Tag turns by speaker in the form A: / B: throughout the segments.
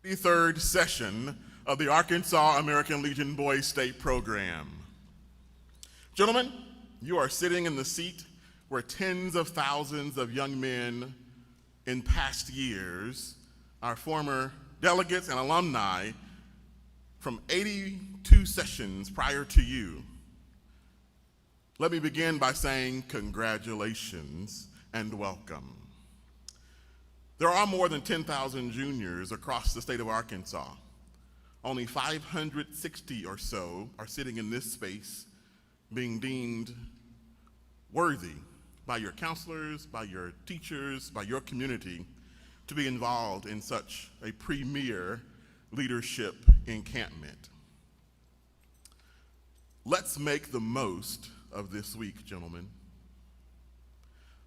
A: 53rd session of the Arkansas American Legion Boys State Program. Gentlemen, you are sitting in the seat where tens of thousands of young men in past years, our former delegates and alumni from 82 sessions prior to you. Let me begin by saying congratulations and welcome. There are more than 10,000 juniors across the state of Arkansas. Only 560 or so are sitting in this space being deemed worthy by your counselors, by your teachers, by your community to be involved in such a premier leadership encampment. Let's make the most of this week, gentlemen.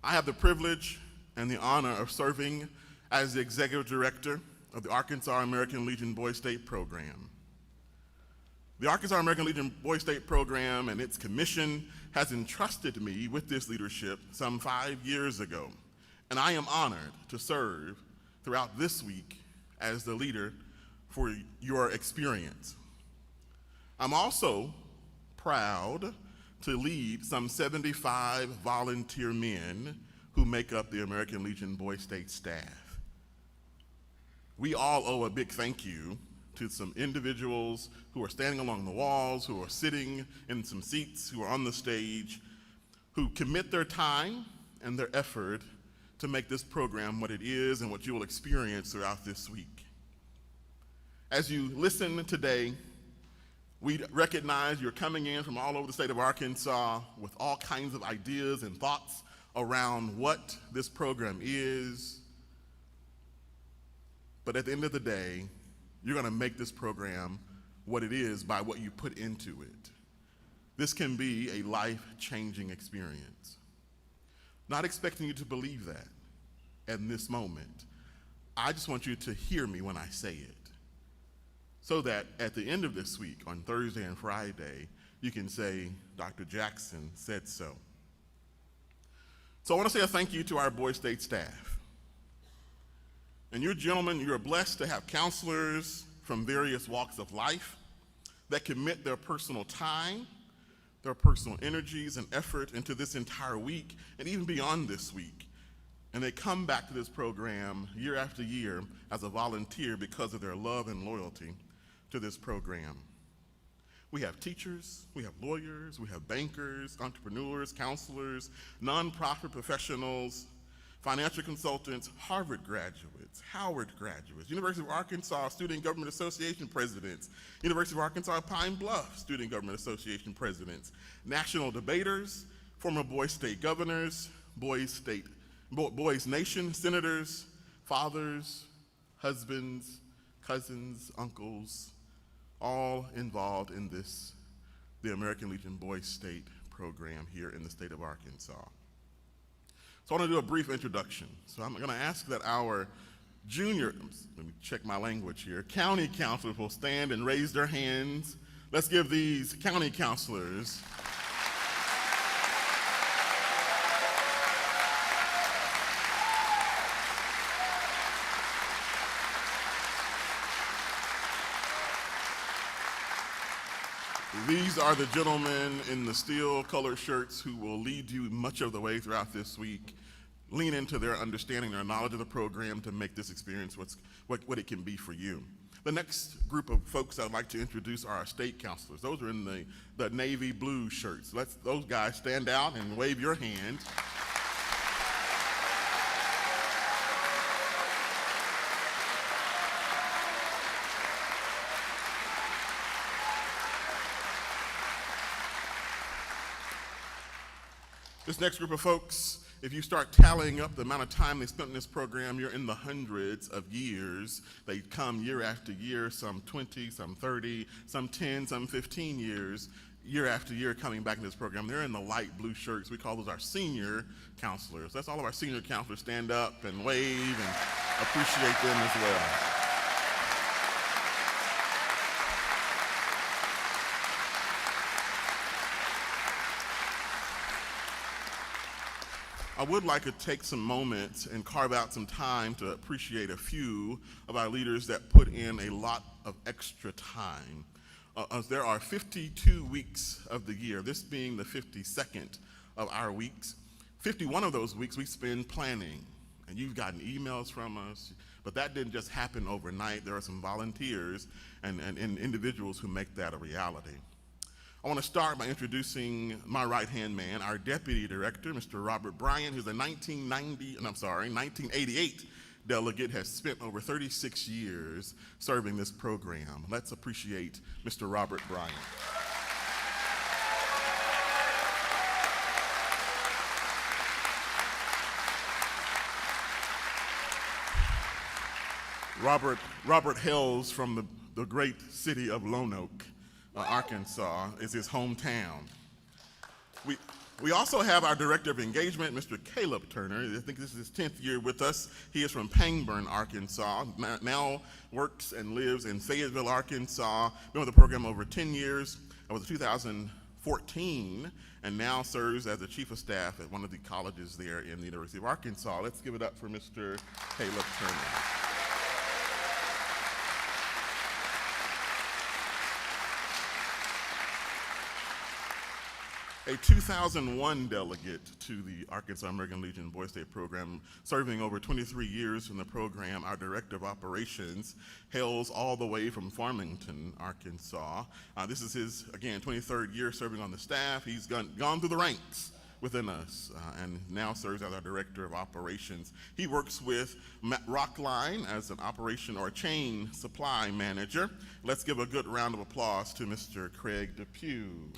A: I have the privilege and the honor of serving as the executive director of the Arkansas American Legion Boys State Program. The Arkansas American Legion Boys State Program and its commission has entrusted me with this leadership some 5 years ago, and I am honored to serve throughout this week as the leader for your experience. I'm also proud to lead some 75 volunteer men who make up the American Legion Boys State staff. We all owe a big thank you to some individuals who are standing along the walls, who are sitting in some seats, who are on the stage, who commit their time and their effort to make this program what it is and what you will experience throughout this week. As you listen today, we recognize you're coming in from all over the state of Arkansas with all kinds of ideas and thoughts around what this program is. But at the end of the day, you're going to make this program what it is by what you put into it. This can be a life-changing experience. Not expecting you to believe that at this moment. I just want you to hear me when I say it, so that at the end of this week, on Thursday and Friday, you can say, Dr. Jackson said so. So I want to say a thank you to our Boys State staff. And you gentlemen, you're blessed to have counselors from various walks of life that commit their personal time, their personal energies and effort into this entire week and even beyond this week. And they come back to this program year after year as a volunteer because of their love and loyalty to this program. We have teachers, we have lawyers, we have bankers, entrepreneurs, counselors, nonprofit professionals, financial consultants, Harvard graduates, Howard graduates, University of Arkansas Student Government Association presidents, University of Arkansas Pine Bluff Student Government Association presidents, national debaters, former Boys State governors, Boys Nation senators, fathers, husbands, cousins, uncles, all involved in the American Legion Boys State Program here in the state of Arkansas. So I want to do a brief introduction. So I'm going to ask that our junior, let me check my language here, county counselors will stand and raise their hands. Let's give these county counselors These are the gentlemen in the steel-colored shirts who will lead you much of the way throughout this week, lean into their understanding, their knowledge of the program to make this experience what it can be for you. The next group of folks I'd like to introduce are our state counselors. Those are in the navy blue shirts. Let's those guys stand out and wave your hand. This next group of folks, if you start tallying up the amount of time they spent in this program, you're in the hundreds of years. They come year after year, some 20, some 30, some 10, some 15 years, year after year coming back in this program. They're in the light blue shirts. We call those our senior counselors. Let's all of our senior counselors stand up and wave and appreciate them as well. I would like to take some moments and carve out some time to appreciate a few of our leaders that put in a lot of extra time. There are 52 weeks of the year, this being the 52nd of our weeks. 51 of those weeks we spend planning, and you've gotten emails from us, but that didn't just happen overnight. There are some volunteers and individuals who make that a reality. I want to start by introducing my right-hand man, our deputy director, Mr. Robert Bryant, who's a 1988 delegate, has spent over 36 years serving this program. Let's appreciate Mr. Robert Bryant. Robert hails from the great city of Lone Oak, Arkansas, is his hometown. We also have our Director of Engagement, Mr. Caleb Turner. I think this is his 10th year with us. He is from Pangburn, Arkansas, now works and lives in Fayetteville, Arkansas. Been with the program over 10 years. I was in 2014, and now serves as the Chief of Staff at one of the colleges there in the University of Arkansas. Let's give it up for Mr. Caleb Turner. A 2001 delegate to the Arkansas American Legion Boy State program, serving over 23 years in the program, our Director of Operations, hails all the way from Farmington, Arkansas. This is his, again, 23rd year serving on the staff. He's gone through the ranks within us and now serves as our Director of Operations. He works with Rockline as an operation or chain supply manager. Let's give a good round of applause to Mr. Craig Depew.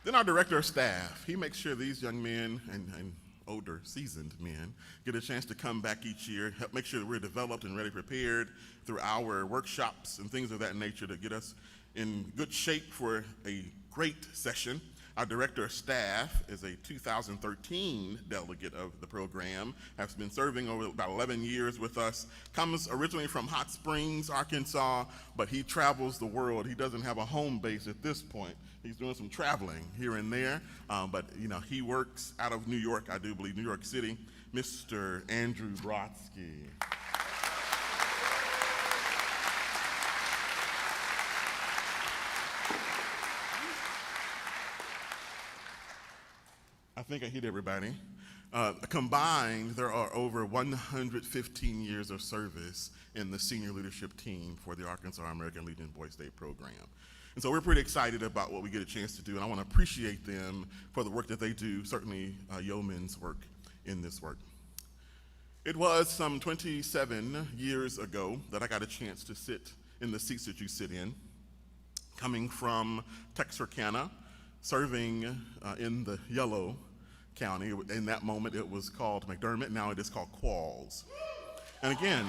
A: Then our Director of Staff, he makes sure these young men and older, seasoned men get a chance to come back each year, help make sure that we're developed and ready, prepared through our workshops and things of that nature to get us in good shape for a great session. Our Director of Staff is a 2013 delegate of the program, has been serving over about 11 years with us, comes originally from Hot Springs, Arkansas, but he travels the world. He doesn't have a home base at this point. He's doing some traveling here and there, but he works out of New York, I do believe, New York City, Mr. Andrew Brodsky. I think I hit everybody. Combined, there are over 115 years of service in the senior leadership team for the Arkansas American Legion Boy State program. And so we're pretty excited about what we get a chance to do, and I want to appreciate them for the work that they do, certainly yeoman's work in this work. It was some 27 years ago that I got a chance to sit in the seats that you sit in, coming from Texarkana, serving in the Yellow County. In that moment, it was called McDermott. Now it is called Qualls. And again,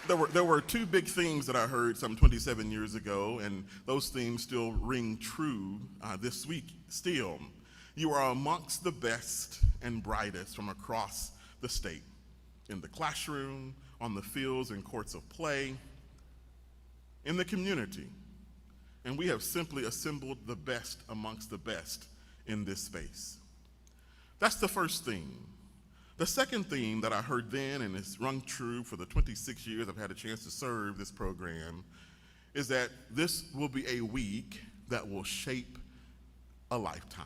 A: there were two big themes that I heard some 27 years ago, and those themes still ring true this week still. You are amongst the best and brightest from across the state, in the classroom, on the fields and courts of play, in the community. And we have simply assembled the best amongst the best in this space. That's the first theme. The second theme that I heard then, and it's rung true for the 26 years I've had a chance to serve this program, is that this will be a week that will shape a lifetime.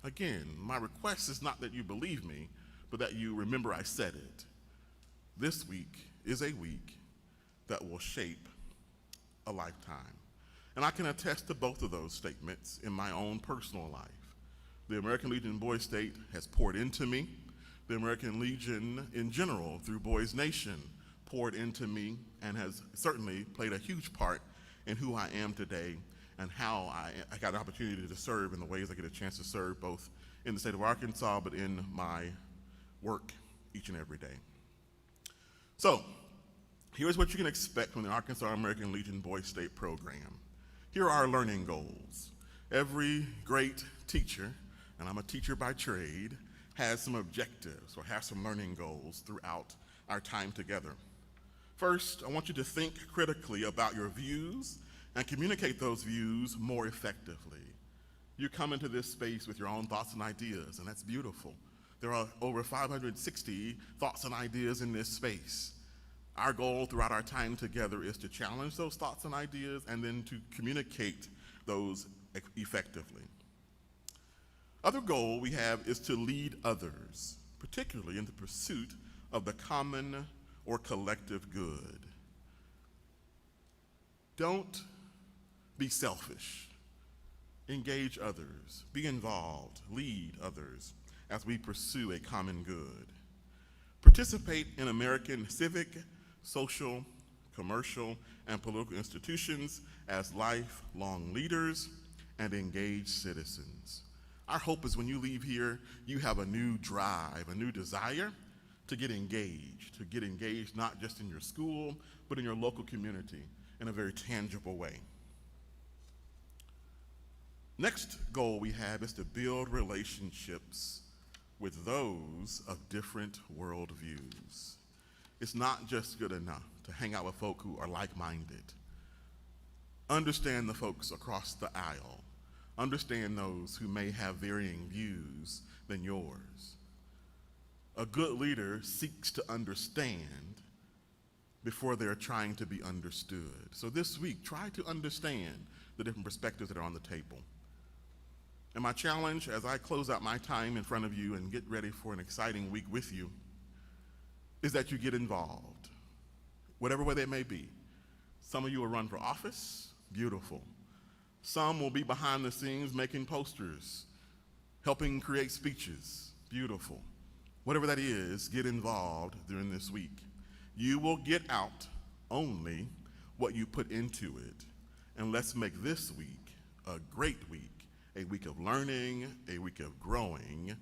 A: Again, my request is not that you believe me, but that you remember I said it. This week is a week that will shape a lifetime. And I can attest to both of those statements in my own personal life. The American Legion Boy State has poured into me. The American Legion in general, through Boys Nation, poured into me and has certainly played a huge part in who I am today and how I got an opportunity to serve in the ways I get a chance to serve, both in the state of Arkansas, but in my work each and every day. So, here's what you can expect from the Arkansas American Legion Boy State program. Here are our learning goals. Every great teacher, and I'm a teacher by trade, has some objectives or has some learning goals throughout our time together. First, I want you to think critically about your views and communicate those views more effectively. You come into this space with your own thoughts and ideas, and that's beautiful. There are over 560 thoughts and ideas in this space. Our goal throughout our time together is to challenge those thoughts and ideas and then to communicate those effectively. Other goal we have is to lead others, particularly in the pursuit of the common or collective good. Don't be selfish. Engage others, be involved, lead others as we pursue a common good. Participate in American civic, social, commercial, and political institutions as lifelong leaders and engaged citizens. Our hope is when you leave here, you have a new drive, a new desire to get engaged not just in your school, but in your local community in a very tangible way. Next goal we have is to build relationships with those of different worldviews. It's not just good enough to hang out with folk who are like-minded. Understand the folks across the aisle. Understand those who may have varying views than yours. A good leader seeks to understand before they're trying to be understood. So this week, try to understand the different perspectives that are on the table. And my challenge as I close out my time in front of you and get ready for an exciting week with you is that you get involved, whatever way that may be. Some of you will run for office, beautiful. Some will be behind the scenes making posters, helping create speeches, beautiful. Whatever that is, get involved during this week. You will get out only what you put into it. And let's make this week a great week. A week of learning, a week of growing.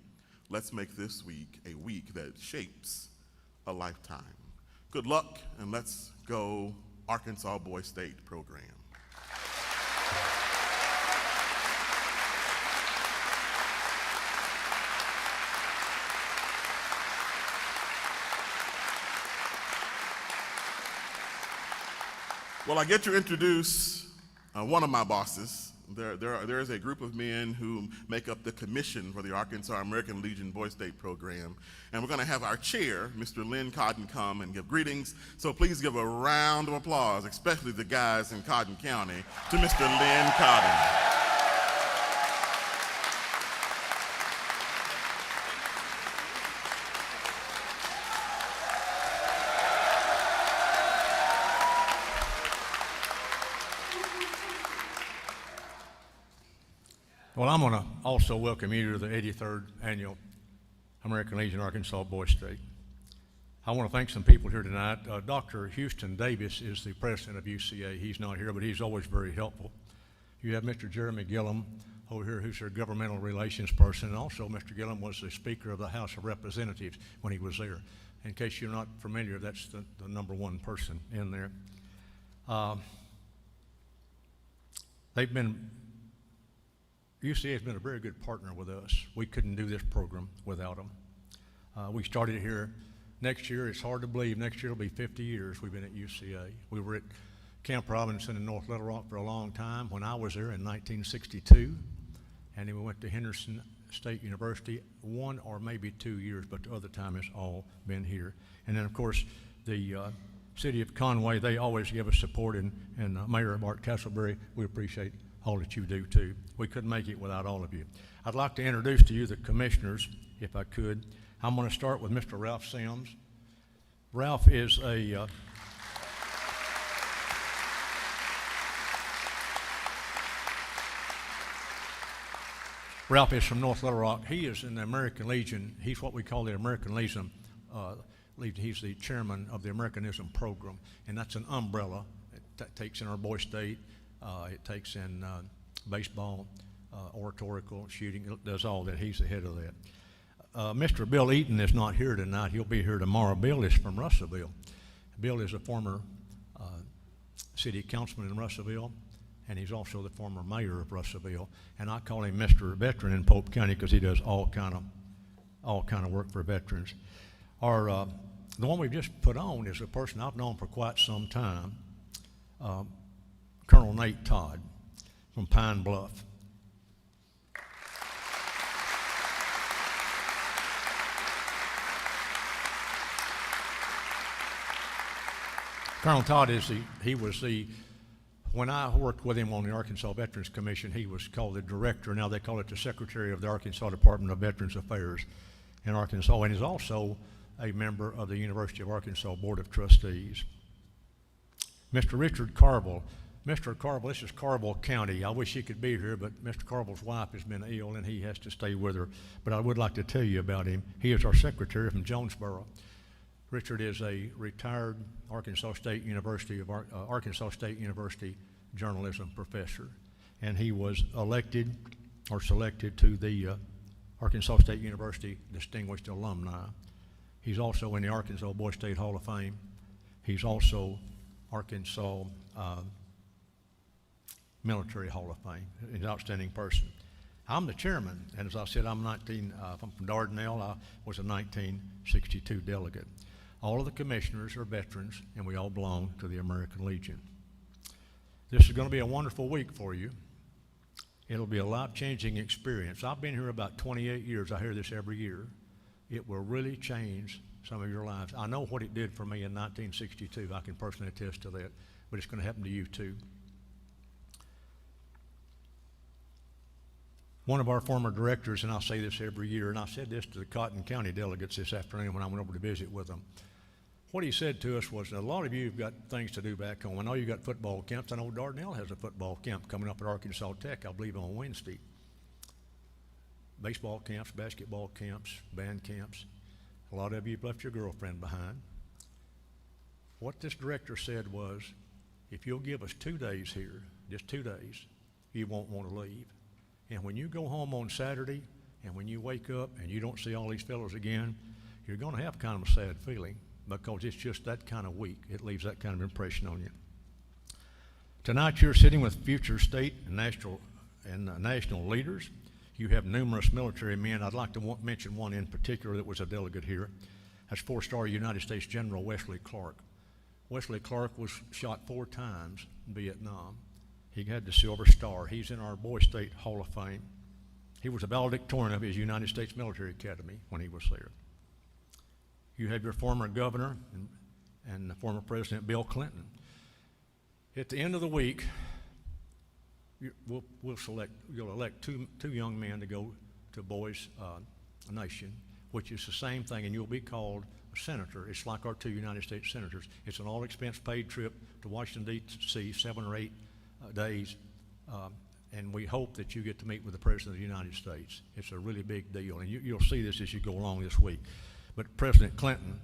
A: Let's make this week a week that shapes a lifetime. Good luck, and let's go Arkansas Boys State program. Well, I get to introduce one of my bosses. There is a group of men who make up the commission for the Arkansas American Legion Boys State program. And we're going to have our chair, Mr. Lynn Cotton, come and give greetings. So please give a round of applause, especially the guys in Cotton County, to Mr. Lynn Cotton.
B: Well, I'm going to also welcome you to the 83rd Annual American Legion Arkansas Boys State. I want to thank some people here tonight. Dr. Houston Davis is the president of UCA. He's not here, but he's always very helpful. You have Mr. Jeremy Gillum over here, who's their governmental relations person, and also Mr. Gillum was the Speaker of the House of Representatives when he was there. In case you're not familiar, that's the number one person in there. UCA has been a very good partner with us. We couldn't do this program without them. We started here next year. It's hard to believe. Next year will be 50 years we've been at UCA. We were at Camp Robinson in North Little Rock for a long time when I was there in 1962. And then we went to Henderson State University 1 or maybe 2 years, but the other time it's all been here. And then, of course, the city of Conway, they always give us support, and Mayor Bart Castleberry, we appreciate all that you do too. We couldn't make it without all of you. I'd like to introduce to you the commissioners, if I could. I'm going to start with Mr. Ralph Sims. Ralph is Ralph is from North Little Rock. He is in the American Legion. He's what we call the American Legion. He's the chairman of the Americanism program, and that's an umbrella. It takes in our Boy State. It takes in baseball, oratorical, shooting. It does all that. He's the head of that. Mr. Bill Eaton is not here tonight. He'll be here tomorrow. Bill is from Russellville. Bill is a former city councilman in Russellville, and he's also the former mayor of Russellville. And I call him Mr. Veteran in Pope County because he does all kind of all kind of work for veterans. The one we've just put on is a person I've known for quite some time, Colonel Nate Todd from Pine Bluff. Colonel Todd when I worked with him on the Arkansas Veterans Commission, he was called the director. Now they call it the secretary of the Arkansas Department of Veterans Affairs in Arkansas, and is also a member of the University of Arkansas Board of Trustees. Mr. Richard Carville. Mr. Carville, this is Carville County. I wish he could be here, but Mr. Carville's wife has been ill and he has to stay with her. But I would like to tell you about him. He is our secretary from Jonesboro. Richard is a retired Arkansas State University journalism professor, and he was elected or selected to the Arkansas State University Distinguished Alumni. He's also in the Arkansas Boys State Hall of Fame. He's also Arkansas Military Hall of Fame. He's an outstanding person. I'm the chairman, and as I said, I'm from Dardanelle. I was a 1962 delegate. All of the commissioners are veterans, and we all belong to the American Legion. This is going to be a wonderful week for you. It'll be a life-changing experience. I've been here about 28 years. I hear this every year. It will really change some of your lives. I know what it did for me in 1962. I can personally attest to that, but it's going to happen to you too. One of our former directors, and I say this every year, and I said this to the Cotton County delegates this afternoon when I went over to visit with them. What he said to us was, a lot of you have got things to do back home. I know you got football camps. I know Dardanelle has a football camp coming up at Arkansas Tech, I believe, on Wednesday. Baseball camps, basketball camps, band camps. A lot of you have left your girlfriend behind. What this director said was, if you'll give us 2 days here, just 2 days, you won't want to leave. And when you go home on Saturday, and when you wake up and you don't see all these fellows again, you're going to have kind of a sad feeling, because it's just that kind of week. It leaves that kind of impression on you. Tonight you're sitting with future state and national leaders. You have numerous military men. I'd like to mention one in particular that was a delegate here. That's 4-star United States General Wesley Clark. Wesley Clark was shot 4 times in Vietnam. He had the Silver Star. He's in our Boys State Hall of Fame. He was a valedictorian of his United States Military Academy when he was there. You have your former governor and the former President Bill Clinton. At the end of the week, you'll elect two young men to go to Boys Nation, which is the same thing, and you'll be called a senator. It's like our 2 United States senators. It's an all-expense paid trip to Washington, D.C., 7 or 8 days, and we hope that you get to meet with the President of the United States. It's a really big deal, and you'll see this as you go along this week. But President Clinton,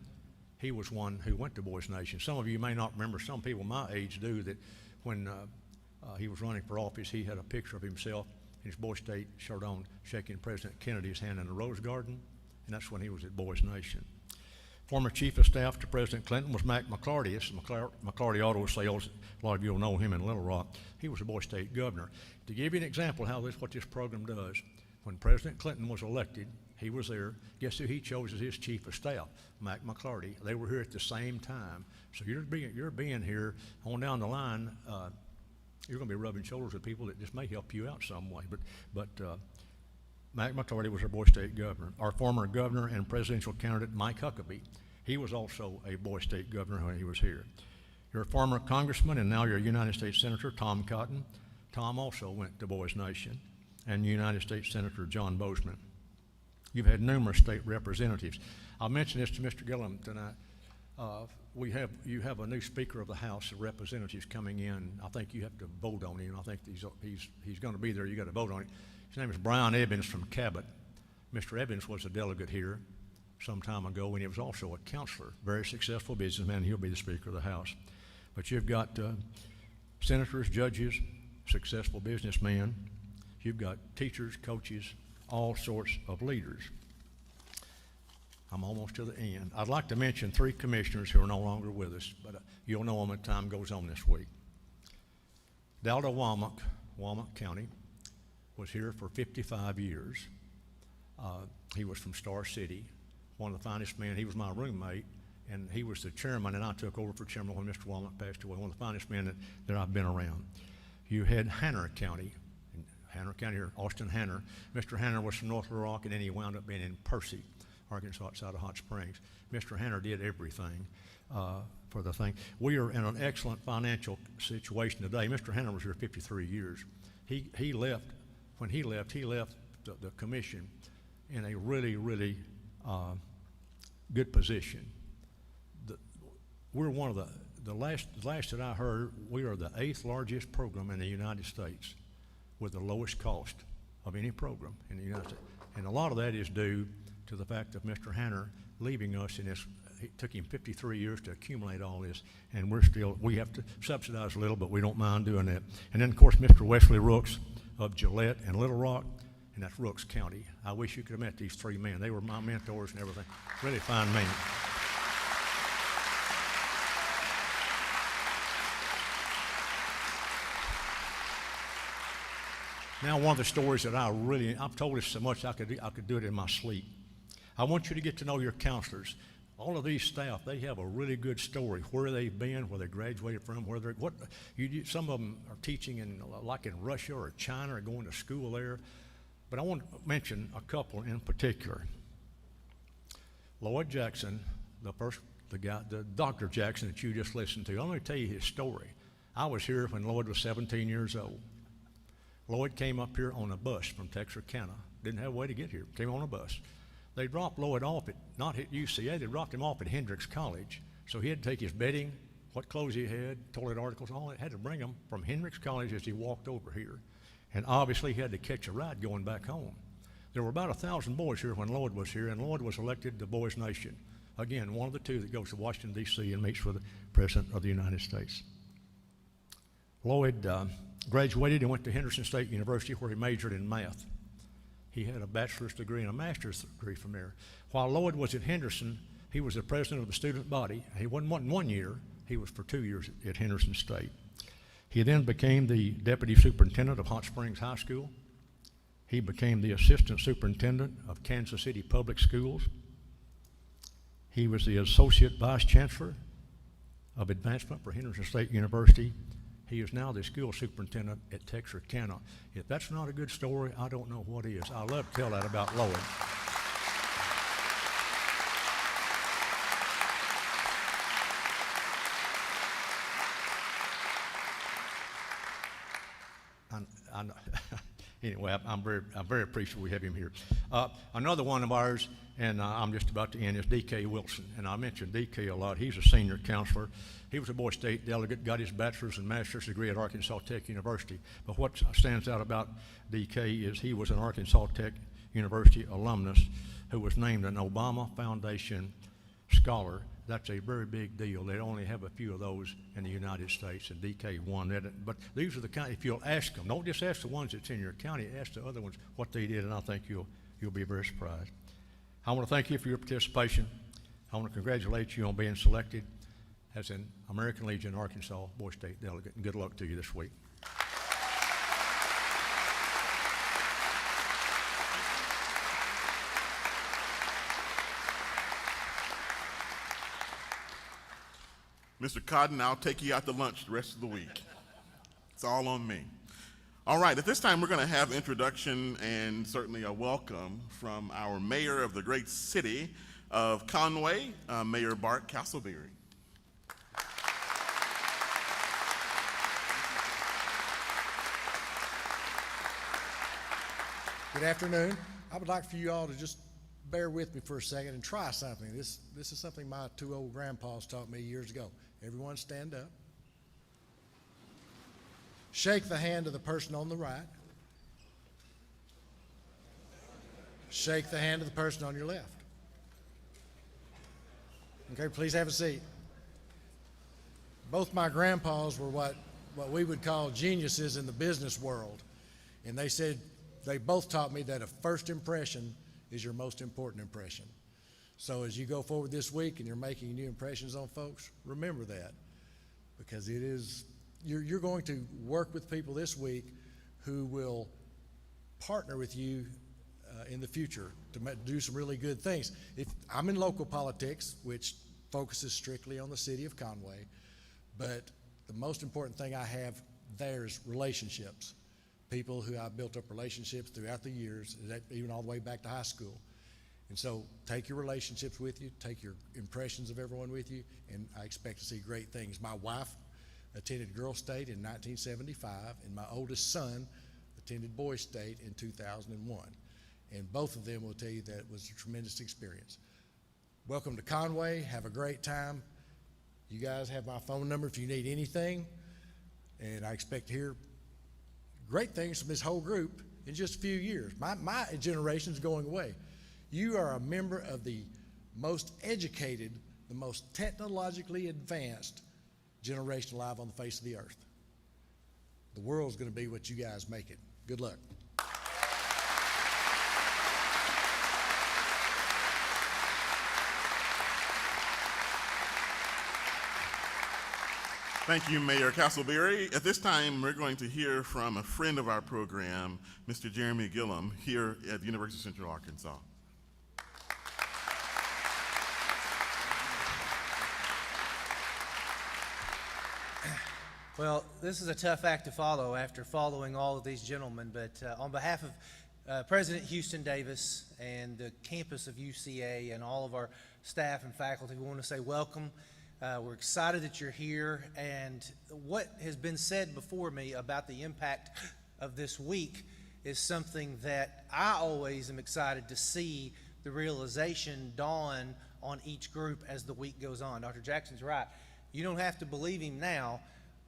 B: he was one who went to Boys Nation. Some of you may not remember, some people my age do, that when he was running for office, he had a picture of himself in his Boys State shirt on, shaking President Kennedy's hand in the Rose Garden, and that's when he was at Boys Nation. Former Chief of Staff to President Clinton was Mac McClarty. This is McClarty Auto Sales. A lot of you will know him in Little Rock. He was a Boys State governor. To give you an example of what this program does, when President Clinton was elected, he was there. Guess who he chose as his Chief of Staff? Mac McClarty. They were here at the same time. So you're being here on down the line. You're going to be rubbing shoulders with people that just may help you out some way. But Mac McClarty was our Boys State governor. Our former governor and presidential candidate, Mike Huckabee, he was also a Boys State governor when he was here. Your former congressman and now your United States Senator, Tom Cotton. Tom also went to Boys Nation. And United States Senator John Bozeman. You've had numerous state representatives. I'll mention this to Mr. Gillum tonight. You have a new Speaker of the House of Representatives coming in. I think you have to vote on him. I think he's going to be there. You got to vote on it. His name is Brian Evans from Cabot. Mr. Evans was a delegate here some time ago, and he was also a counselor, very successful businessman. He'll be the Speaker of the House. But you've got senators, judges, successful businessmen. You've got teachers, coaches, all sorts of leaders. I'm almost to the end. I'd like to mention 3 commissioners who are no longer with us, but you'll know them as time goes on this week. Dalda Womack County, was here for 55 years. He was from Star City, one of the finest men. He was my roommate, and he was the chairman, and I took over for chairman when Mr. Walnut passed away, one of the finest men that I've been around. You had Hanner County, here, Austin Hanner. Mr. Hanner was from North Little Rock, and then he wound up being in Percy, Arkansas, outside of Hot Springs. Mr. Hanner did everything for the thing. We are in an excellent financial situation today. Mr. Hanner was here 53 years. He left, when he left the commission in a really, really good position. We're one of the last that I heard, we are the 8th largest program in the United States with the lowest cost of any program in the United States. And a lot of that is due to the fact of Mr. Hanner leaving us in this. It took him 53 years to accumulate all this, and we have to subsidize a little, but we don't mind doing that. And then, of course, Mr. Wesley Rooks of Gillette and Little Rock, and that's Rooks County. I wish you could have met these 3 men. They were my mentors and everything. Really fine men. Now, one of the stories that I've told this so much I could do it in my sleep. I want you to get to know your counselors. All of these staff, they have a really good story, where they've been, where they graduated from, some of them are teaching in Russia or China or going to school there. But I want to mention a couple in particular. Lloyd Jackson, the Dr. Jackson that you just listened to. I'm going to tell you his story. I was here when Lloyd was 17 years old. Lloyd came up here on a bus from Texarkana. Didn't have a way to get here. Came on a bus. They dropped Lloyd off not at UCA, they dropped him off at Hendrix College. So he had to take his bedding, what clothes he had, toilet articles, all that, had to bring them from Hendrix College as he walked over here. And obviously he had to catch a ride going back home. There were about 1,000 boys here when Lloyd was here, and Lloyd was elected the Boys Nation. Again, one of the 2 that goes to Washington, D.C. and meets with the President of the United States. Lloyd graduated and went to Henderson State University, where he majored in math. He had a bachelor's degree and a master's degree from there. While Lloyd was at Henderson, he was the president of the student body. He wasn't 1 year, he was for 2 years at Henderson State. He then became the deputy superintendent of Hot Springs High School. He became the assistant superintendent of Kansas City Public Schools. He was the associate vice chancellor of advancement for Henderson State University. He is now the school superintendent at Texarkana. If that's not a good story, I don't know what is. I love to tell that about Lloyd. Anyway, I'm very appreciative we have him here. Another one of ours, and I'm just about to end, is D.K. Wilson. And I mentioned D.K. a lot. He's a senior counselor. He was a Boy State delegate, got his bachelor's and master's degree at Arkansas Tech University. But what stands out about D.K. is he was an Arkansas Tech University alumnus who was named an Obama Foundation Scholar. That's a very big deal. They only have a few of those in the United States, and DK won that. But these are the kind, if you'll ask them, don't just ask the ones that's in your county, ask the other ones what they did, and I think you'll be very surprised. I want to thank you for your participation. I want to congratulate you on being selected as an American Legion Arkansas Boy State delegate, and good luck to you this week.
A: Mr. Cotton, I'll take you out to lunch the rest of the week. It's all on me. All right, at this time we're going to have introduction and certainly a welcome from our mayor of the great city of Conway, Mayor Bart Castleberry.
C: Good afternoon. I would like for you all to just bear with me for a second and try something. This is something my two old grandpas taught me years ago. Everyone stand up. Shake the hand of the person on the right. Shake the hand of the person on your left. Okay, please have a seat. Both my grandpas were what we would call geniuses in the business world. And they said, they both taught me that a first impression is your most important impression. So as you go forward this week and you're making new impressions on folks, remember that, because it is, you're going to work with people this week who will partner with you in the future to do some really good things. If I'm in local politics, which focuses strictly on the city of Conway, but the most important thing I have there is relationships. People who I've built up relationships throughout the years, even all the way back to high school. And so take your relationships with you, take your impressions of everyone with you, and I expect to see great things. My wife attended Girls State in 1975, and my oldest son attended Boys State in 2001. And both of them will tell you that it was a tremendous experience. Welcome to Conway. Have a great time. You guys have my phone number if you need anything. And I expect to hear great things from this whole group in just a few years. My generation's going away. You are a member of the most educated, the most technologically advanced generation alive on the face of the earth. The world's going to be what you guys make it. Good luck.
A: Thank you, Mayor Castleberry. At this time, we're going to hear from a friend of our program, Mr. Jeremy Gillum, here at the University of Central Arkansas.
D: Well, this is a tough act to follow after following all of these gentlemen, but on behalf of President Houston Davis and the campus of UCA and all of our staff and faculty, we want to say welcome. We're excited that you're here, and what has been said before me about the impact of this week is something that I always am excited to see the realization dawn on each group as the week goes on. Dr. Jackson's right. You don't have to believe him now,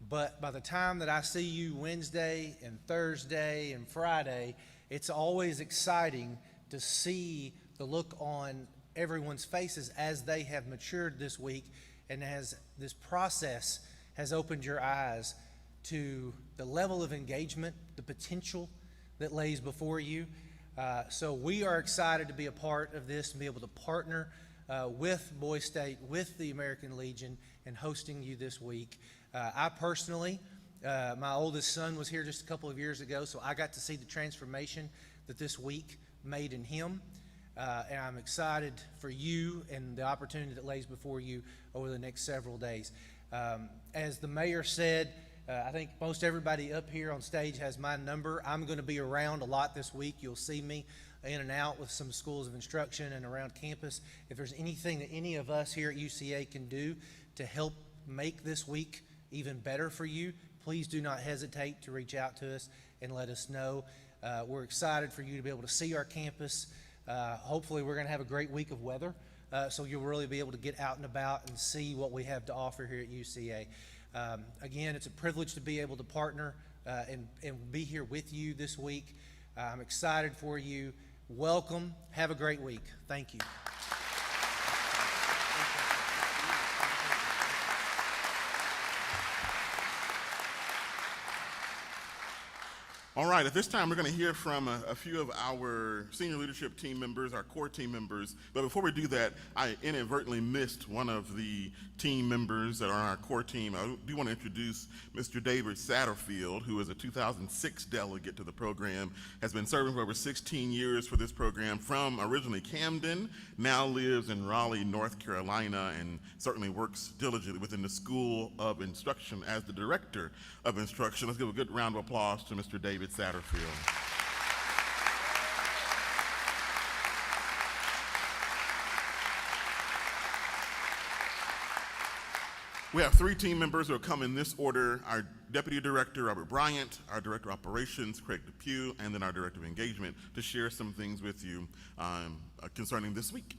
D: but by the time that I see you Wednesday and Thursday and Friday, it's always exciting to see the look on everyone's faces as they have matured this week and as this process has opened your eyes to the level of engagement, the potential that lays before you. So we are excited to be a part of this and be able to partner with Boys State, with the American Legion, and hosting you this week. I personally, my oldest son was here just a couple of years ago, so I got to see the transformation that this week made in him. And I'm excited for you and the opportunity that lays before you over the next several days. As the mayor said, I think most everybody up here on stage has my number. I'm going to be around a lot this week. You'll see me in and out with some schools of instruction and around campus. If there's anything that any of us here at UCA can do to help make this week even better for you, please do not hesitate to reach out to us and let us know. We're excited for you to be able to see our campus. Hopefully we're going to have a great week of weather, so you'll really be able to get out and about and see what we have to offer here at UCA. Again, it's a privilege to be able to partner and be here with you this week. I'm excited for you. Welcome. Have a great week. Thank you.
A: All right, at this time, we're going to hear from a few of our senior leadership team members, our core team members. But before we do that, I inadvertently missed one of the team members that are on our core team. I do want to introduce Mr. David Satterfield, who is a 2006 delegate to the program, has been serving for over 16 years for this program from originally Camden, now lives in Raleigh, North Carolina, and certainly works diligently within the School of Instruction as the Director of Instruction. Let's give a good round of applause to Mr. David Satterfield. We have three team members who will come in this order: our Deputy Director, Robert Bryant, our Director of Operations, Craig Depew, and then our Director of Engagement to share some things with you concerning this week.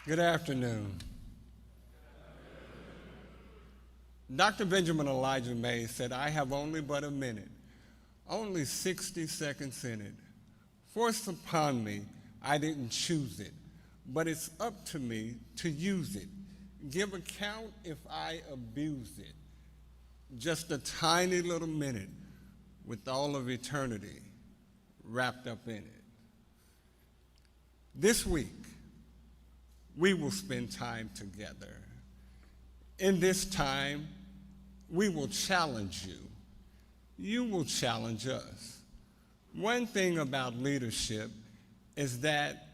E: Good afternoon. Dr. Benjamin Elijah May said, "I have only but a minute, only 60 seconds in it. Forced upon me, I didn't choose it, but it's up to me to use it. Give account if I abuse it. Just a tiny little minute with all of eternity wrapped up in it." This week, we will spend time together. In this time, we will challenge you. You will challenge us. One thing about leadership is that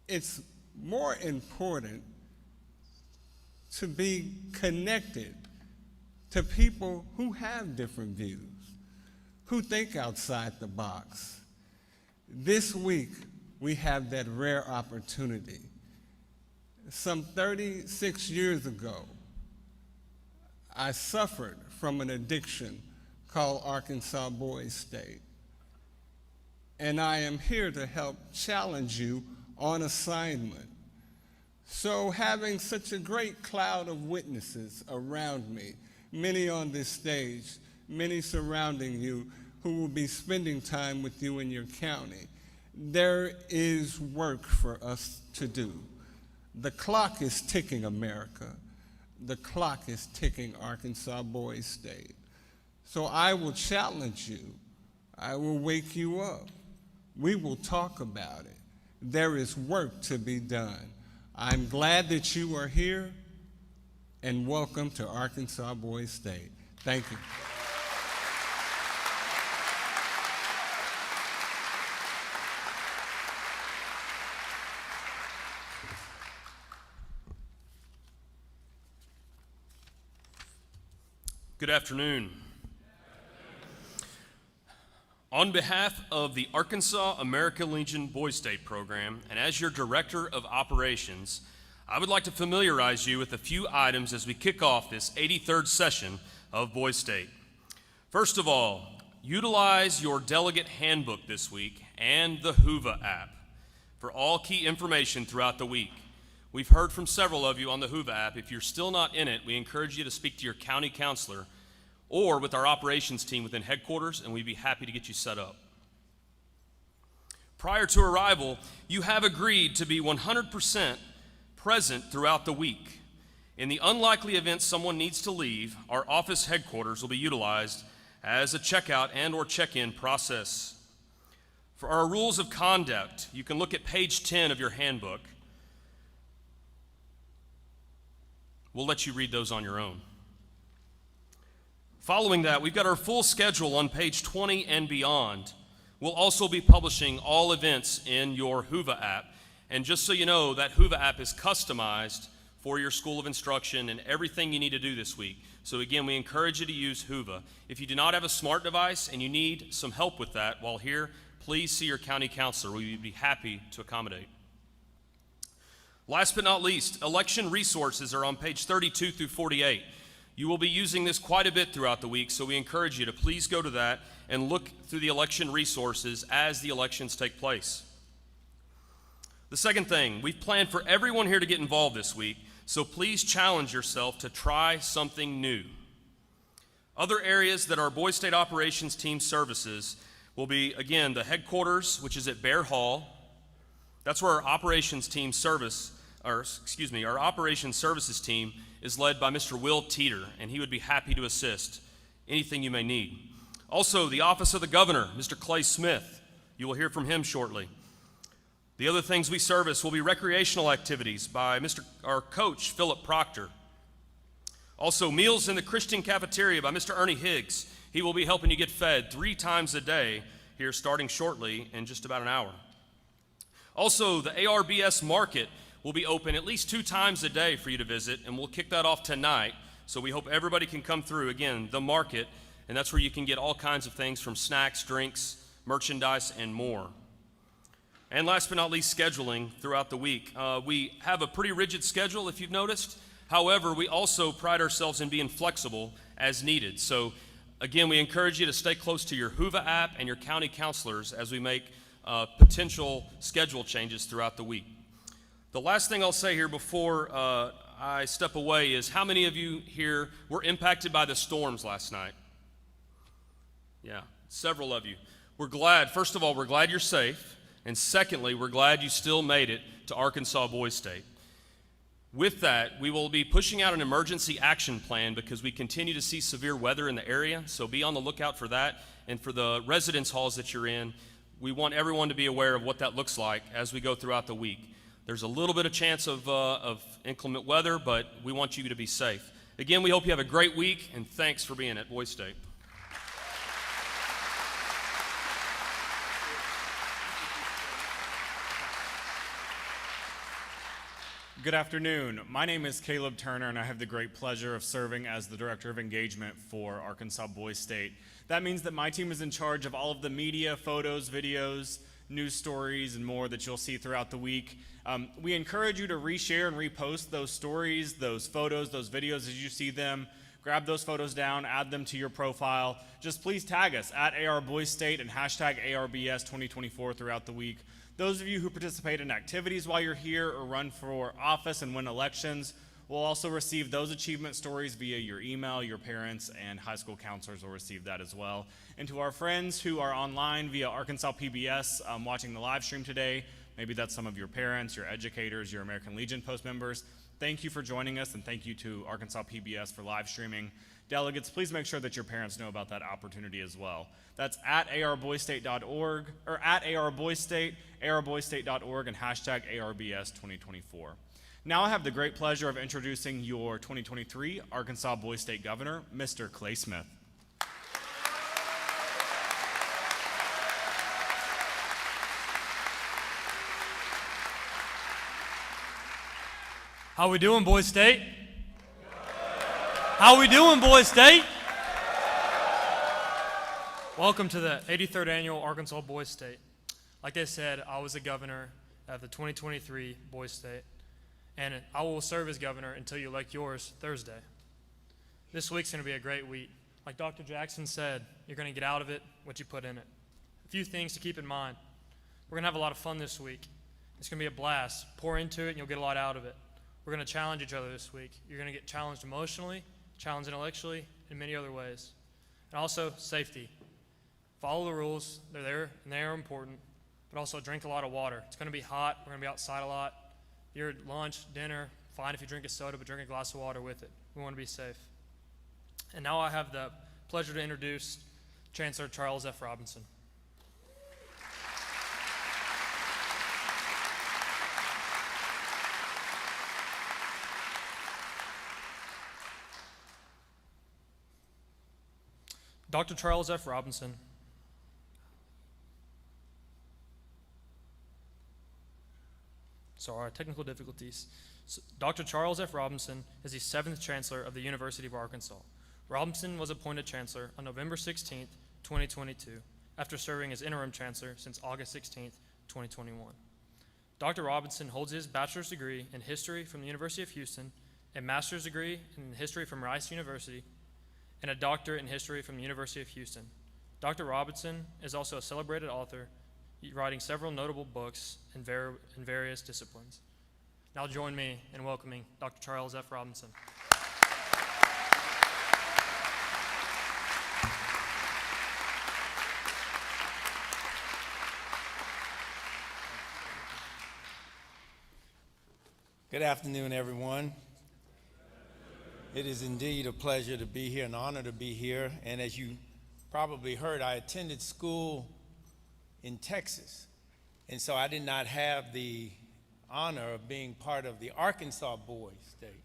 E: it's more important to be connected to people who have different views, who think outside the box. This week, we have that rare opportunity. Some 36 years ago, I suffered from an addiction called Arkansas Boys State. And I am here to help challenge you on assignment. So having such a great cloud of witnesses around me, many on this stage, many surrounding you who will be spending time with you in your county, there is work for us to do. The clock is ticking, America. The clock is ticking, Arkansas Boys State. So I will challenge you. I will wake you up. We will talk about it. There is work to be done. I'm glad that you are here, and welcome to Arkansas Boys State. Thank you.
F: Good afternoon. On behalf of the Arkansas American Legion Boys State program, and as your Director of Operations, I would like to familiarize you with a few items as we kick off this 83rd session of Boys State. First of all, utilize your delegate handbook this week and the Hoover app for all key information throughout the week. We've heard from several of you on the Hoover app. If you're still not in it, we encourage you to speak to your county counselor or with our operations team within headquarters, and we'd be happy to get you set up. Prior to arrival, you have agreed to be 100% present throughout the week. In the unlikely event someone needs to leave, our office headquarters will be utilized as a checkout and or check-in process. For our rules of conduct, you can look at page 10 of your handbook. We'll let you read those on your own. Following that, we've got our full schedule on page 20 and beyond. We'll also be publishing all events in your Hoover app. And just so you know, that Hoover app is customized for your School of Instruction and everything you need to do this week. So again, we encourage you to use Hoover. If you do not have a smart device and you need some help with that while here, please see your county counselor. We would be happy to accommodate. Last but not least, election resources are on page 32 through 48. You will be using this quite a bit throughout the week, so we encourage you to please go to that and look through the election resources as the elections take place. The second thing, we've planned for everyone here to get involved this week, so please challenge yourself to try something new. Other areas that our Boys State Operations Team services will be, again, the headquarters, which is at Bear Hall. That's where our operations team our operations services team is led by Mr. Will Teeter, and he would be happy to assist anything you may need. Also, the Office of the Governor, Mr. Clay Smith. You will hear from him shortly. The other things we service will be recreational activities by our coach, Philip Proctor. Also, meals in the Christian cafeteria by Mr. Ernie Higgs. He will be helping you get fed 3 times a day here starting shortly in just about an hour. Also, the ARBS Market will be open at least 2 times a day for you to visit, and we'll kick that off tonight. So we hope everybody can come through. Again, the market, and that's where you can get all kinds of things from snacks, drinks, merchandise, and more. And last but not least, scheduling throughout the week. We have a pretty rigid schedule, if you've noticed. However, we also pride ourselves in being flexible as needed. So again, we encourage you to stay close to your Hoover app and your county counselors as we make potential schedule changes throughout the week. The last thing I'll say here before I step away is how many of you here were impacted by the storms last night? Yeah, several of you. We're glad, first of all, we're glad you're safe. And secondly, we're glad you still made it to Arkansas Boys State. With that, we will be pushing out an emergency action plan because we continue to see severe weather in the area, so be on the lookout for that. And for the residence halls that you're in, we want everyone to be aware of what that looks like as we go throughout the week. There's a little bit of chance of inclement weather, but we want you to be safe. Again, we hope you have a great week, and thanks for being at Boys State.
G: Good afternoon. My name is Caleb Turner, and I have the great pleasure of serving as the Director of Engagement for Arkansas Boys State. That means that my team is in charge of all of the media, photos, videos, news stories, and more that you'll see throughout the week. We encourage you to reshare and repost those stories, those photos, those videos as you see them. Grab those photos down, add them to your profile. Just please tag us at AR Boys State and hashtag ARBS 2024 throughout the week. Those of you who participate in activities while you're here or run for office and win elections will also receive those achievement stories via your email. Your parents and high school counselors will receive that as well. And to our friends who are online via Arkansas PBS watching the live stream today, maybe that's some of your parents, your educators, your American Legion Post members, thank you for joining us, and thank you to Arkansas PBS for live streaming. Delegates, please make sure that your parents know about that opportunity as well. That's at arboystate.org, or at arboystate, arboystate.org, and hashtag ARBS 2024. Now I have the great pleasure of introducing your 2023 Arkansas Boys State Governor, Mr. Clay Smith.
H: How we doing, Boys State? How we doing, Boys State? Welcome to the 83rd Annual Arkansas Boys State. Like I said, I was the governor of the 2023 Boys State, and I will serve as governor until you elect yours Thursday. This week's going to be a great week. Like Dr. Jackson said, you're going to get out of it what you put in it. A few things to keep in mind. We're going to have a lot of fun this week. It's going to be a blast. Pour into it and you'll get a lot out of it. We're going to challenge each other this week. You're going to get challenged emotionally, challenged intellectually, and many other ways. And also, safety. Follow the rules. They're there, and they are important. But also, drink a lot of water. It's going to be hot. We're going to be outside a lot. Your lunch, dinner, fine if you drink a soda, but drink a glass of water with it. We want to be safe. And now I have the pleasure to introduce Chancellor Charles F. Robinson. Dr. Charles F. Robinson. Sorry, technical difficulties. Dr. Charles F. Robinson is the 7th Chancellor of the University of Arkansas. Robinson was appointed Chancellor on November 16, 2022, after serving as interim Chancellor since August 16, 2021. Dr. Robinson holds his bachelor's degree in history from the University of Houston, a master's degree in history from Rice University, and a doctorate in history from the University of Houston. Dr. Robinson is also a celebrated author, writing several notable books in various disciplines. Now join me in welcoming Dr. Charles F. Robinson.
I: Good afternoon, everyone. It is indeed a pleasure to be here, an honor to be here. And as you probably heard, I attended school in Texas. And so I did not have the honor of being part of the Arkansas Boys State.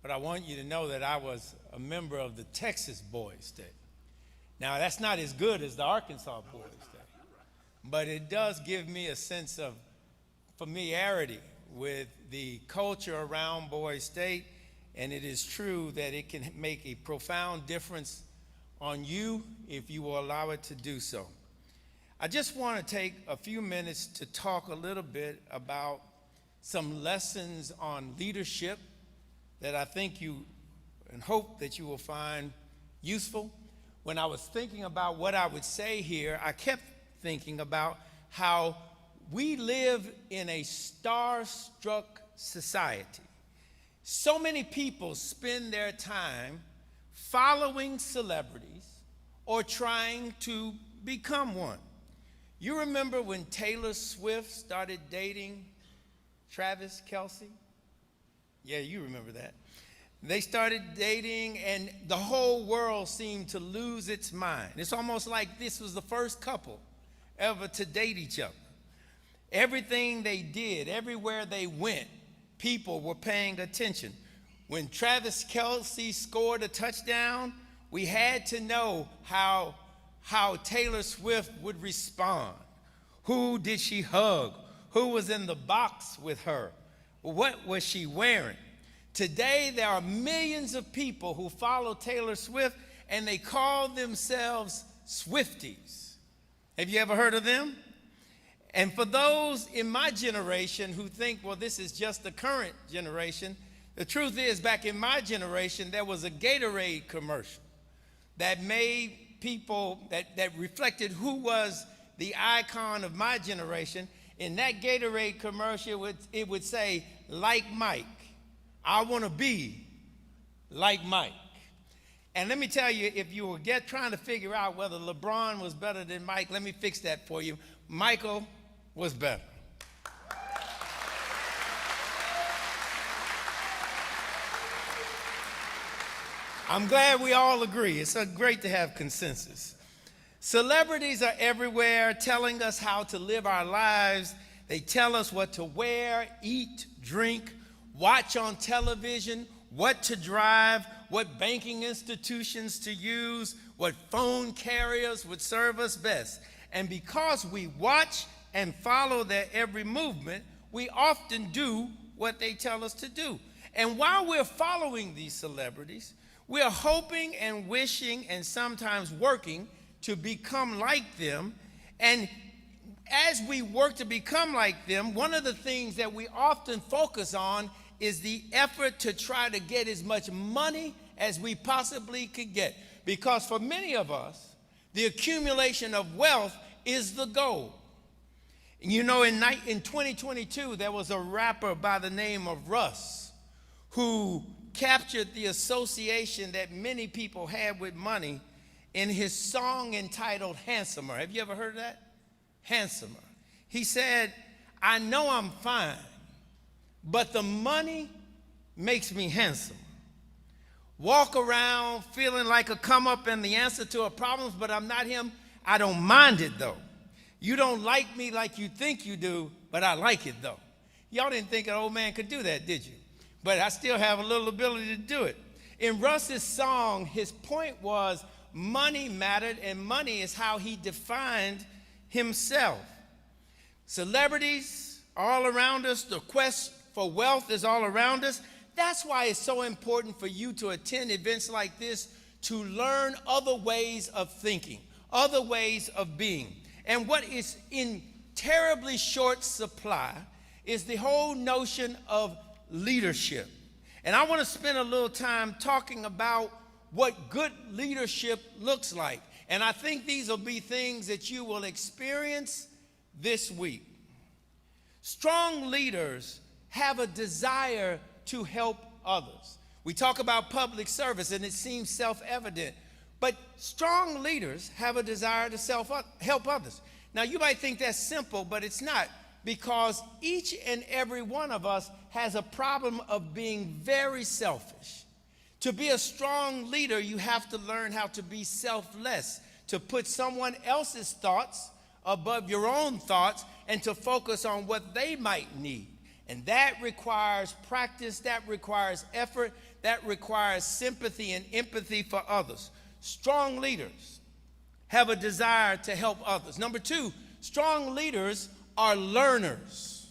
I: But I want you to know that I was a member of the Texas Boys State. Now, that's not as good as the Arkansas Boys State, but it does give me a sense of familiarity with the culture around Boys State. And it is true that it can make a profound difference on you if you will allow it to do so. I just want to take a few minutes to talk a little bit about some lessons on leadership that I think you and hope that you will find useful. When I was thinking about what I would say here, I kept thinking about how we live in a star-struck society. So many people spend their time following celebrities or trying to become one. You remember when Taylor Swift started dating Travis Kelce? Yeah, you remember that. They started dating and the whole world seemed to lose its mind. It's almost like this was the first couple ever to date each other. Everything they did, everywhere they went, people were paying attention. When Travis Kelce scored a touchdown, we had to know how Taylor Swift would respond. Who did she hug? Who was in the box with her? What was she wearing? Today, there are millions of people who follow Taylor Swift, and they call themselves Swifties. Have you ever heard of them? And for those in my generation who think, well, this is just the current generation, the truth is, back in my generation, there was a Gatorade commercial that made people, that reflected who was the icon of my generation. In that Gatorade commercial, it would say, like Mike. I want to be like Mike. And let me tell you, if you were trying to figure out whether LeBron was better than Mike, let me fix that for you. Michael was better. I'm glad we all agree. It's great to have consensus. Celebrities are everywhere telling us how to live our lives. They tell us what to wear, eat, drink, watch on television, what to drive, what banking institutions to use, what phone carriers would serve us best. And because we watch and follow their every movement, we often do what they tell us to do. And while we're following these celebrities, we're hoping and wishing and sometimes working to become like them. And as we work to become like them, one of the things that we often focus on is the effort to try to get as much money as we possibly could get. Because for many of us, the accumulation of wealth is the goal. You know, in 2022, there was a rapper by the name of Russ who captured the association that many people had with money in his song entitled Handsomer. Have you ever heard of that? Handsomer. He said, I know I'm fine, but the money makes me handsome. Walk around feeling like a come up and the answer to our problems, but I'm not him. I don't mind it though. You don't like me like you think you do, but I like it though. Y'all didn't think an old man could do that, did you? But I still have a little ability to do it. In Russ's song, his point was money mattered, and money is how he defined himself. Celebrities all around us, the quest for wealth is all around us. That's why it's so important for you to attend events like this to learn other ways of thinking, other ways of being. And what is in terribly short supply is the whole notion of leadership. And I want to spend a little time talking about what good leadership looks like. And I think these will be things that you will experience this week. Strong leaders have a desire to help others. We talk about public service, and it seems self-evident, but strong leaders have a desire to help others. Now, you might think that's simple, but it's not, because each and every one of us has a problem of being very selfish. To be a strong leader, you have to learn how to be selfless, to put someone else's thoughts above your own thoughts, and to focus on what they might need. And that requires practice, that requires effort, that requires sympathy and empathy for others. Strong leaders have a desire to help others. Number two, strong leaders are learners.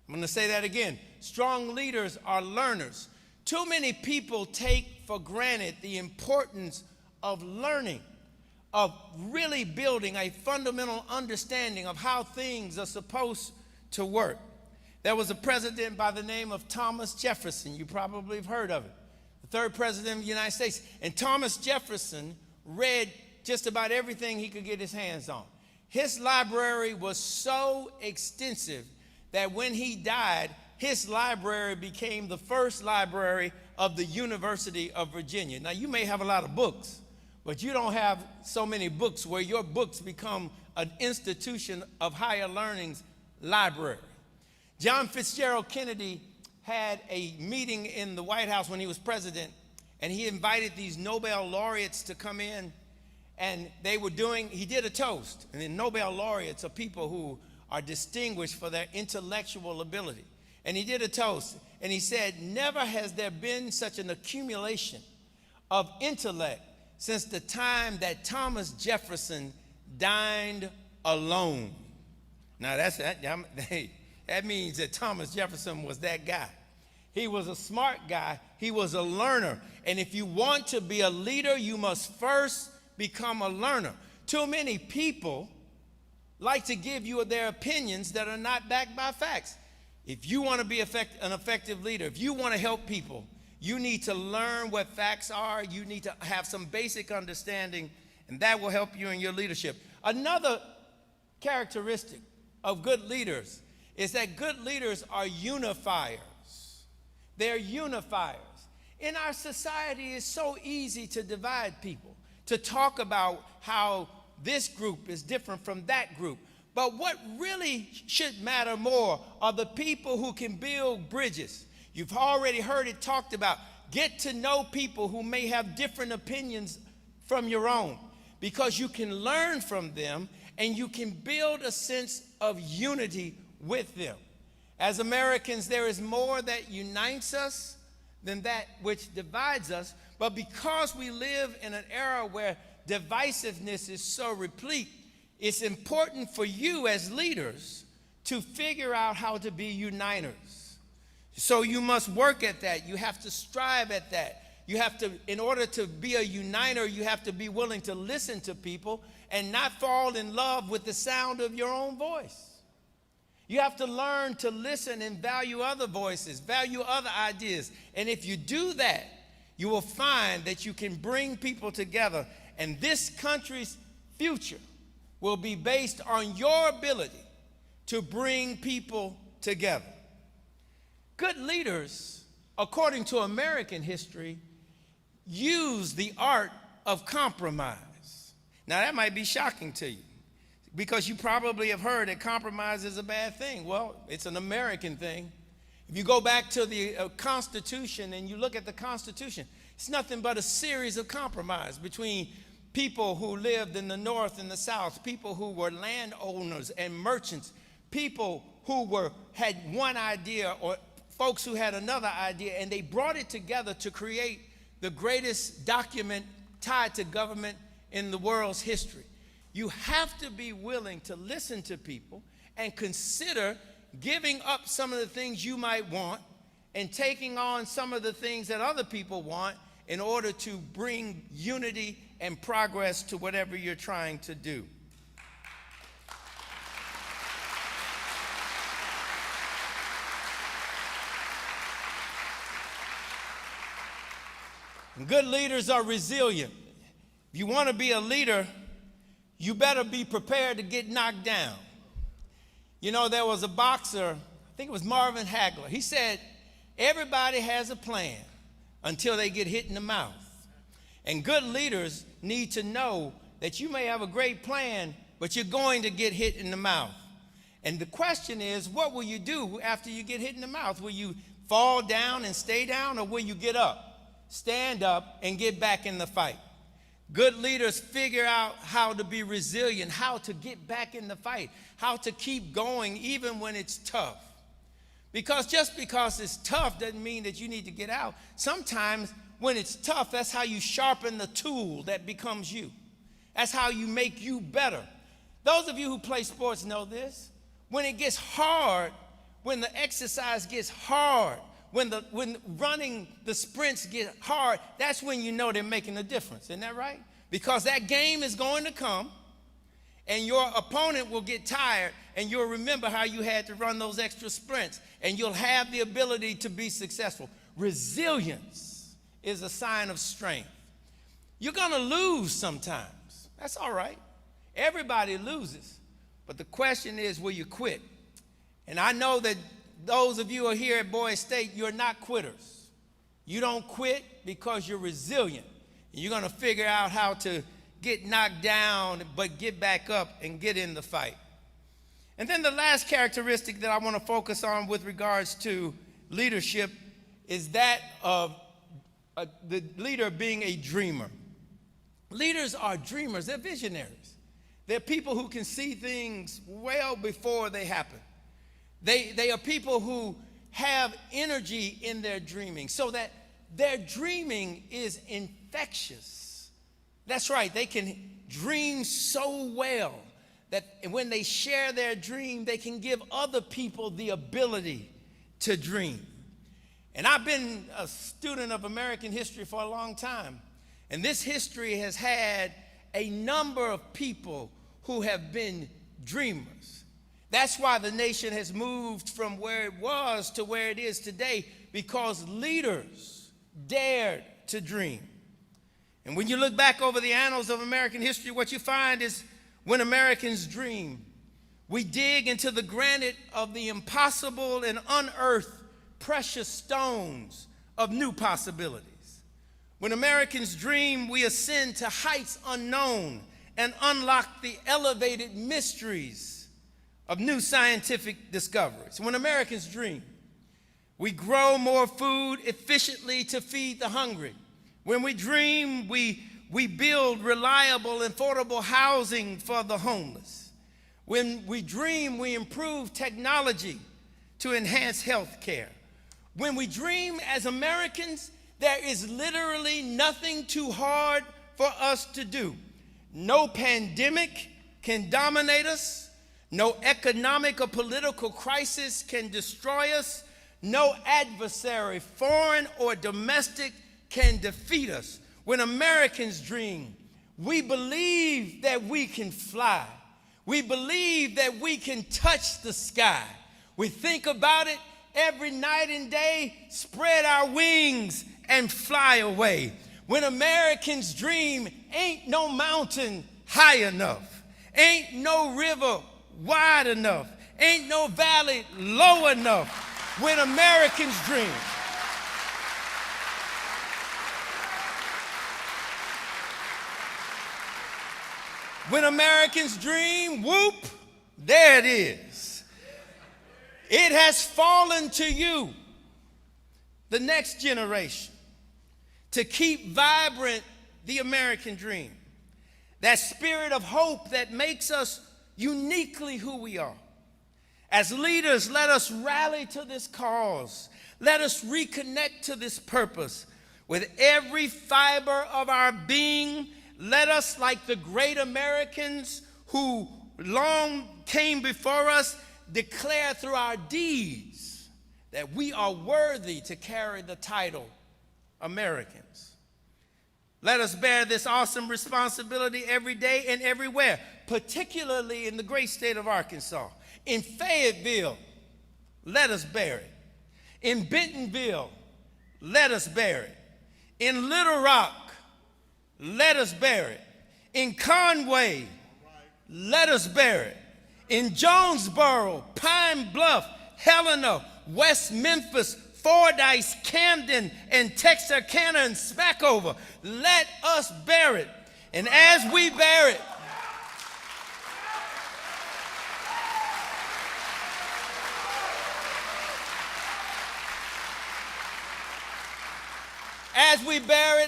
I: I'm going to say that again. Strong leaders are learners. Too many people take for granted the importance of learning, of really building a fundamental understanding of how things are supposed to work. There was a president by the name of Thomas Jefferson. You probably have heard of it. The third president of the United States. And Thomas Jefferson read just about everything he could get his hands on. His library was so extensive that when he died, his library became the first library of the University of Virginia. Now, you may have a lot of books, but you don't have so many books where your books become an institution of higher learning's library. John Fitzgerald Kennedy had a meeting in the White House when he was president, and he invited these Nobel laureates to come in, and he did a toast. And the Nobel laureates are people who are distinguished for their intellectual ability. And he did a toast, and he said, never has there been such an accumulation of intellect since the time that Thomas Jefferson dined alone. Now that means that Thomas Jefferson was that guy. He was a smart guy. He was a learner. And if you want to be a leader, you must first become a learner. Too many people like to give you their opinions that are not backed by facts. If you want to be an effective leader, if you want to help people, you need to learn what facts are. You need to have some basic understanding, and that will help you in your leadership. Another characteristic of good leaders is that good leaders are unifiers. They're unifiers. In our society, it's so easy to divide people, to talk about how this group is different from that group. But what really should matter more are the people who can build bridges. You've already heard it talked about. Get to know people who may have different opinions from your own, because you can learn from them and you can build a sense of unity with them. As Americans, there is more that unites us than that which divides us. But because we live in an era where divisiveness is so replete, it's important for you as leaders to figure out how to be uniters. So you must work at that. You have to strive at that. You have to, in order to be a uniter, you have to be willing to listen to people and not fall in love with the sound of your own voice. You have to learn to listen and value other voices, value other ideas. And if you do that, you will find that you can bring people together. And this country's future will be based on your ability to bring people together. Good leaders, according to American history, use the art of compromise. Now, that might be shocking to you, because you probably have heard that compromise is a bad thing. Well, it's an American thing. If you go back to the Constitution and you look at the Constitution, it's nothing but a series of compromise between people who lived in the North and the South, people who were landowners and merchants, people who had one idea, or folks who had another idea, and they brought it together to create the greatest document tied to government in the world's history. You have to be willing to listen to people and consider giving up some of the things you might want and taking on some of the things that other people want in order to bring unity and progress to whatever you're trying to do. And good leaders are resilient. If you want to be a leader, you better be prepared to get knocked down. You know, there was a boxer, I think it was Marvin Hagler. He said, everybody has a plan until they get hit in the mouth. And good leaders need to know that you may have a great plan, but you're going to get hit in the mouth. And the question is, what will you do after you get hit in the mouth? Will you fall down and stay down, or will you get up, stand up, and get back in the fight? Good leaders figure out how to be resilient, how to get back in the fight, how to keep going even when it's tough. Because just because it's tough doesn't mean that you need to get out. Sometimes when it's tough, that's how you sharpen the tool that becomes you. That's how you make you better. Those of you who play sports know this. When it gets hard, when the exercise gets hard, when running the sprints get hard, that's when you know they're making a difference. Isn't that right? Because that game is going to come, and your opponent will get tired, and you'll remember how you had to run those extra sprints, and you'll have the ability to be successful. Resilience is a sign of strength. You're going to lose sometimes. That's all right. Everybody loses. But the question is, will you quit? And I know that those of you who are here at Boys State, you're not quitters. You don't quit because you're resilient. And you're going to figure out how to get knocked down, but get back up and get in the fight. And then the last characteristic that I want to focus on with regards to leadership is that of the leader being a dreamer. Leaders are dreamers. They're visionaries. They're people who can see things well before they happen. They are people who have energy in their dreaming, so that their dreaming is infectious. That's right, they can dream so well that when they share their dream, they can give other people the ability to dream. And I've been a student of American history for a long time, and this history has had a number of people who have been dreamers. That's why the nation has moved from where it was to where it is today, because leaders dared to dream. And when you look back over the annals of American history, what you find is when Americans dream, we dig into the granite of the impossible and unearth precious stones of new possibilities. When Americans dream, we ascend to heights unknown and unlock the elevated mysteries of new scientific discoveries. When Americans dream, we grow more food efficiently to feed the hungry. When we dream, we build reliable and affordable housing for the homeless. When we dream, we improve technology to enhance health care. When we dream as Americans, there is literally nothing too hard for us to do. No pandemic can dominate us. No economic or political crisis can destroy us. No adversary, foreign or domestic, can defeat us. When Americans dream, we believe that we can fly. We believe that we can touch the sky. We think about it every night and day, spread our wings and fly away. When Americans dream, ain't no mountain high enough, ain't no river wide enough, ain't no valley low enough. When Americans dream, when Americans dream, whoop, there it is. It has fallen to you, the next generation, to keep vibrant the American dream, that spirit of hope that makes us uniquely who we are. As leaders, let us rally to this cause. Let us reconnect to this purpose. With every fiber of our being, let us, like the great Americans who long came before us, declare through our deeds that we are worthy to carry the title Americans. Let us bear this awesome responsibility every day and everywhere, particularly in the great state of Arkansas. In Fayetteville, let us bear it. In Bentonville, let us bear it. In Little Rock, let us bear it. In Conway, let us bear it. In Jonesboro, Pine Bluff, Helena, West Memphis, Fordyce, Camden, and Texarkana and Smackover, let us bear it. And as we bear it,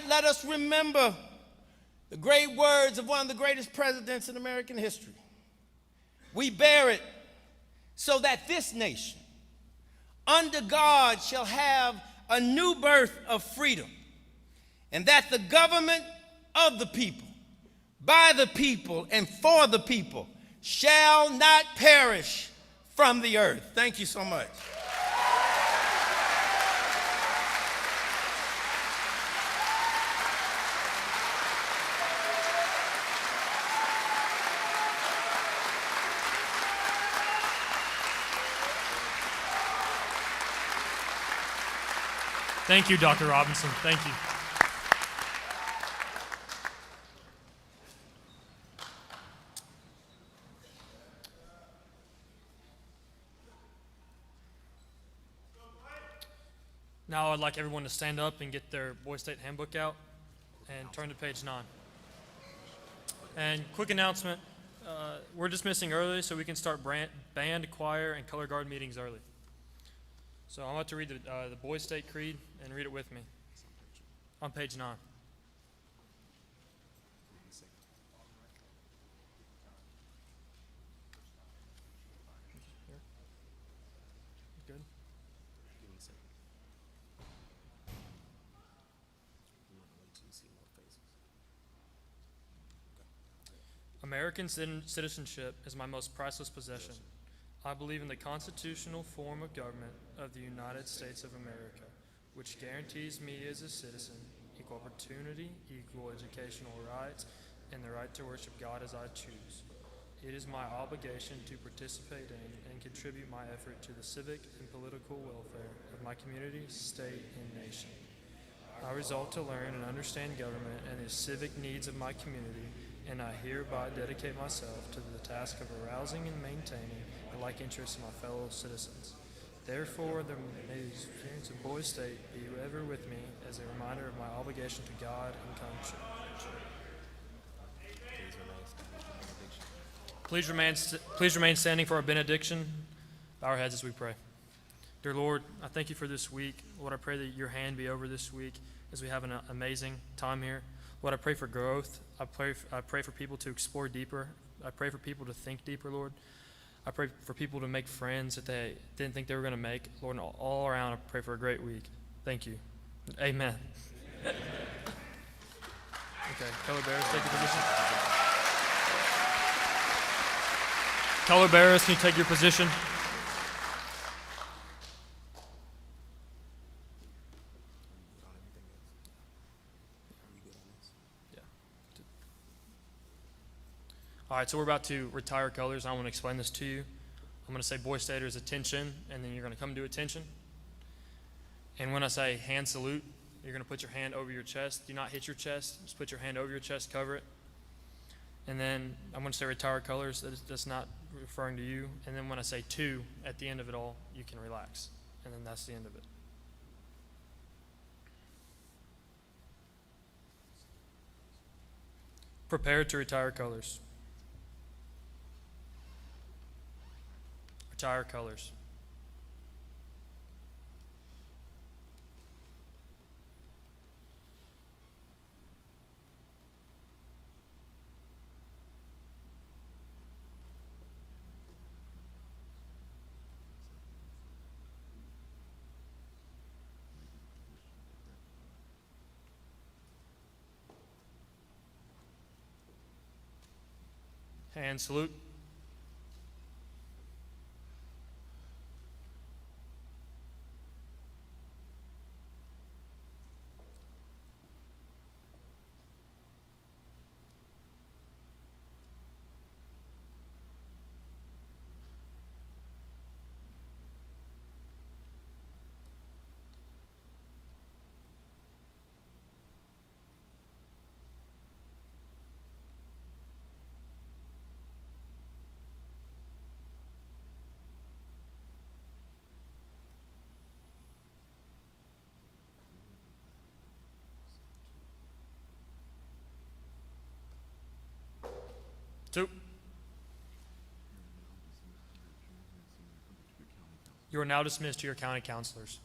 I: let us remember the great words of one of the greatest presidents in American history. We bear it so that this nation, under God, shall have a new birth of freedom, and that the government of the people, by the people, and for the people shall not perish from the earth. Thank you so much.
H: Thank you, Dr. Robinson. Thank you. Now I'd like everyone to stand up and get their Boys State Handbook out and turn to page 9. And quick announcement, we're dismissing early so we can start band, choir, and color guard meetings early. So I'm about to read the Boys State Creed and read it with me on page 9. American citizenship is my most priceless possession. I believe in the constitutional form of government of the United States of America, which guarantees me as a citizen equal opportunity, equal educational rights, and the right to worship God as I choose. It is my obligation to participate in and contribute my effort to the civic and political welfare of my community, state, and nation. I resolve to learn and understand government and the civic needs of my community, and I hereby dedicate myself to the task of arousing and maintaining the like interests of my fellow citizens. Therefore, may the experience of Boise State be ever with me as a reminder of my obligation to God and country. Please remain standing for our benediction. Bow our heads as we pray. Dear Lord, I thank you for this week. Lord, I pray that your hand be over this week as we have an amazing time here. Lord, I pray for growth. I pray for people to explore deeper. I pray for people to think deeper, Lord. I pray for people to make friends that they didn't think they were going to make. Lord, and all around, I pray for a great week. Thank you. Amen. Okay, color bearers, take your position. Color bearers, can you take your position? All right, so we're about to retire colors. I want to explain this to you. I'm going to say Boise Staters attention, and then you're going to come to attention. And when I say hand salute, you're going to put your hand over your chest. Do not hit your chest. Just put your hand over your chest, cover it. And then I'm going to say retire colors. That's not referring to you. And then when I say two at the end of it all, you can relax. And then that's the end of it. Prepare to retire colors. Retire colors. Hand salute. Two. You are now dismissed to your county counselors.